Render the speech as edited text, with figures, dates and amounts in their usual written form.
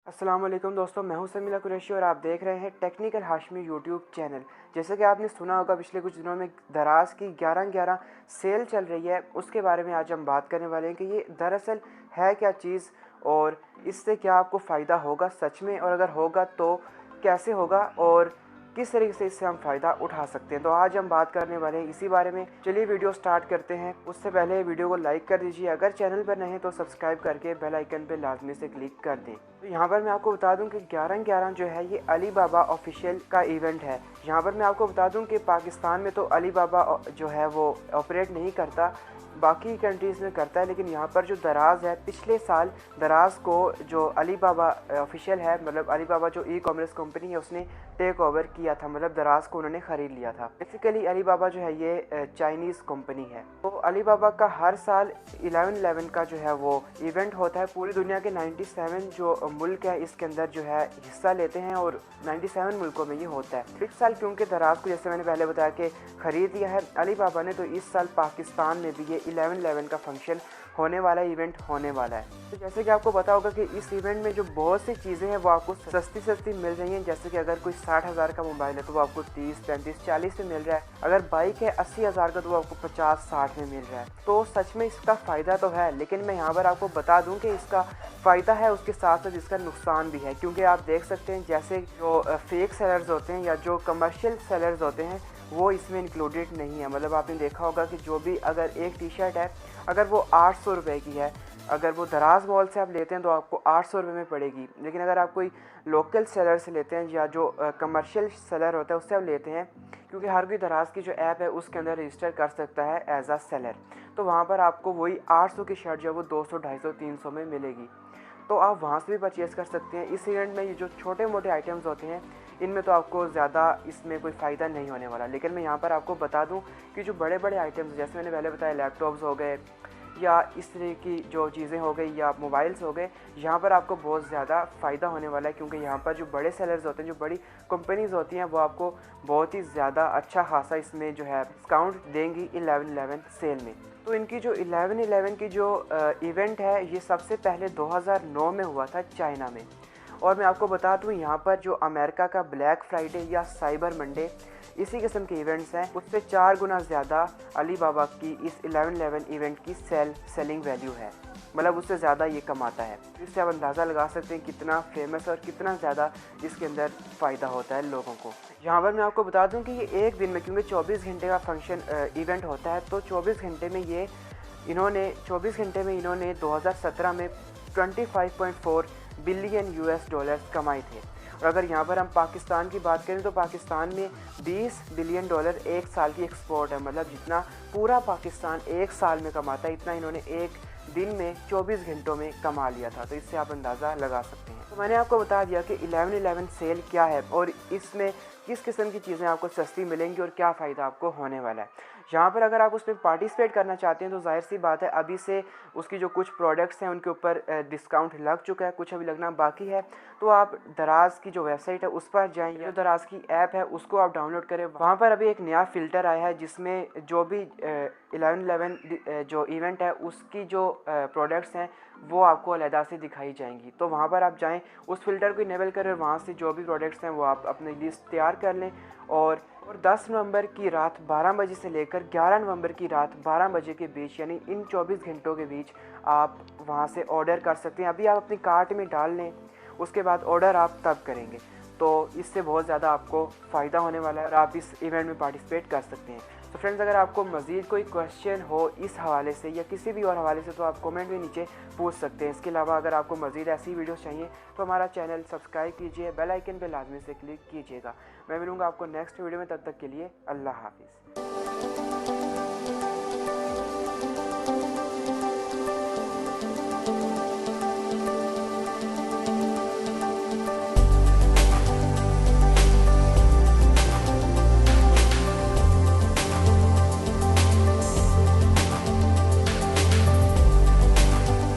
अस्सलाम वालेकुम दोस्तों, मैं हूं समीला कुरैशी और आप देख रहे हैं टेक्निकल हाशमी यूट्यूब चैनल। जैसे कि आपने सुना होगा पिछले कुछ दिनों में दराज की 11/11 सेल चल रही है, उसके बारे में आज हम बात करने वाले हैं कि ये दरअसल है क्या चीज़ और इससे क्या आपको फ़ायदा होगा सच में, और अगर होगा तो कैसे होगा और किस तरीके से इससे हम फ़ायदा उठा सकते हैं। तो आज हम बात करने वाले हैं इसी बारे में। चलिए वीडियो स्टार्ट करते हैं। उससे पहले वीडियो को लाइक कर दीजिए, अगर चैनल पर नए हैं तो सब्सक्राइब करके बेल आइकन पर लाजमी से क्लिक कर दें। तो यहाँ पर मैं आपको बता दूं कि 11/11 जो है ये अली बाबा ऑफिशियल का इवेंट है। यहाँ पर मैं आपको बता दूं कि पाकिस्तान में तो अली बाबा जो है वो ऑपरेट नहीं करता, बाकी कंट्रीज़ में करता है, लेकिन यहाँ पर जो दराज है, पिछले साल दराज को जो अली बाबा ऑफिशियल है, मतलब अली बाबा जो ई कॉमर्स कंपनी है, उसने टेक ओवर किया था, मतलब दराज को उन्होंने ख़रीद लिया था। बेसिकली अली बाबा जो है ये चाइनीज़ कंपनी है। तो अली बाबा का हर साल 11/11 का जो है वो इवेंट होता है। पूरी दुनिया के 97 जो मुल्क है इसके अंदर जो है हिस्सा लेते हैं और 97 मुल्कों में ये होता है। इस साल क्योंकि दराज को जैसे मैंने पहले बताया कि ख़रीद लिया है अली बाबा ने, तो इस साल पाकिस्तान में भी ये 11/11 का फंक्शन होने वाला है, इवेंट होने वाला है। तो जैसे कि आपको पता होगा कि इस इवेंट में जो बहुत सी चीज़ें हैं वो आपको सस्ती सस्ती मिल रही हैं। जैसे कि अगर कोई 60,000 का मोबाइल है तो वो आपको 30, 35, 40 में मिल रहा है। अगर बाइक है 80,000 का तो वो आपको 50, 60 में मिल रहा है। तो सच में इसका फ़ायदा तो है, लेकिन मैं यहाँ पर आपको बता दूँ कि इसका फ़ायदा है, उसके साथ साथ इसका नुकसान भी है। क्योंकि आप देख सकते हैं जैसे जो फेक सेलर्स होते हैं या जो कमर्शियल सेलर्स होते हैं वो इसमें इंक्लूडेड नहीं है। मतलब आपने देखा होगा कि जो भी अगर एक टी शर्ट है, अगर वो 800 रुपये की है, अगर वो दराज मॉल से आप लेते हैं तो आपको 800 रुपये में पड़ेगी। लेकिन अगर आप कोई लोकल सेलर से लेते हैं या जो कमर्शियल सेलर होता है उससे आप लेते हैं, क्योंकि हर कोई दराज की जो ऐप है उसके अंदर रजिस्टर कर सकता है एज आ सेलर, तो वहाँ पर आपको वही 800 की शर्ट जो है वो 200, 250, 300 में मिलेगी। तो आप वहाँ से भी परचेज़ कर सकते हैं। इस इवेंट में ये जो छोटे मोटे आइटम्स होते हैं इनमें तो आपको ज़्यादा इसमें कोई फ़ायदा नहीं होने वाला। लेकिन मैं यहाँ पर आपको बता दूँ कि जो बड़े बड़े आइटम्स जैसे मैंने पहले बताया, लैपटॉप्स हो गए या इस तरह की जो चीज़ें हो गई या मोबाइल्स हो गए, यहाँ पर आपको बहुत ज़्यादा फ़ायदा होने वाला है। क्योंकि यहाँ पर जो बड़े सेलर्स होते हैं, जो बड़ी कंपनीज़ होती हैं, वो आपको बहुत ही ज़्यादा अच्छा खासा इसमें जो है डिस्काउंट देंगी 11/11 सेल में। तो इनकी जो 11/11 की जो इवेंट है ये सबसे पहले 2009 में हुआ था चाइना में। और मैं आपको बता दूँ यहाँ पर जो अमेरिका का ब्लैक फ्राइडे या साइबर मंडे इसी किस्म के इवेंट्स हैं, उससे 4 गुना ज़्यादा अली बाबा की इस 11/11 इवेंट की सेलिंग वैल्यू है। मतलब उससे ज़्यादा ये कमाता है। इससे आप अंदाज़ा लगा सकते हैं कितना फेमस और कितना ज़्यादा इसके अंदर फ़ायदा होता है लोगों को। यहाँ पर मैं आपको बता दूँ कि ये एक दिन में, क्योंकि 24 घंटे का फंक्शन इवेंट होता है, तो 24 घंटे में इन्होंने 2017 में 25.4 बिलियन US डॉलर्स कमाए थे। और अगर यहाँ पर हम पाकिस्तान की बात करें तो पाकिस्तान में 20 बिलियन डॉलर एक साल की एक्सपोर्ट है। मतलब जितना पूरा पाकिस्तान एक साल में कमाता है, इतना इन्होंने एक दिन में 24 घंटों में कमा लिया था। तो इससे आप अंदाज़ा लगा सकते हैं। तो मैंने आपको बता दिया कि 11/11 सेल क्या है और इसमें किस किस्म की चीज़ें आपको सस्ती मिलेंगी और क्या फ़ायदा आपको होने वाला है। यहाँ पर अगर आप उसमें पार्टिसिपेट करना चाहते हैं तो जाहिर सी बात है अभी से उसकी जो कुछ प्रोडक्ट्स हैं उनके ऊपर डिस्काउंट लग चुका है, कुछ अभी लगना बाकी है। तो आप दराज की जो वेबसाइट है उस पर जाएँ, जो दराज की ऐप है उसको आप डाउनलोड करें। वहाँ पर अभी एक नया फ़िल्टर आया है जिसमें जो भी 11/11 जो इवेंट है उसकी जो प्रोडक्ट्स हैं वो आपको अलहदा से दिखाई जाएंगी। तो वहाँ पर आप जाएं, उस फ़िल्टर को इनेबल करें, वहाँ से जो भी प्रोडक्ट्स हैं वो आप अपनी लिस्ट तैयार कर लें। और 10 नवंबर की रात 12 बजे से लेकर 11 नवंबर की रात 12 बजे के बीच, यानी इन 24 घंटों के बीच आप वहाँ से ऑर्डर कर सकते हैं। अभी आप अपनी कार्ट में डाल लें, उसके बाद ऑर्डर आप तब करेंगे। तो इससे बहुत ज़्यादा आपको फ़ायदा होने वाला है और आप इस इवेंट में पार्टिसिपेट कर सकते हैं। तो फ्रेंड्स, अगर आपको मज़ीद कोई क्वेश्चन हो इस हवाले से या किसी भी और हवाले से तो आप कमेंट में नीचे पूछ सकते हैं। इसके अलावा अगर आपको मज़ीद ऐसी वीडियोस चाहिए तो हमारा चैनल सब्सक्राइब कीजिए, बेल आइकन पे लाजमी से क्लिक कीजिएगा। मैं मिलूँगा आपको नेक्स्ट वीडियो में, तब तक के लिए अल्लाह हाफिज़।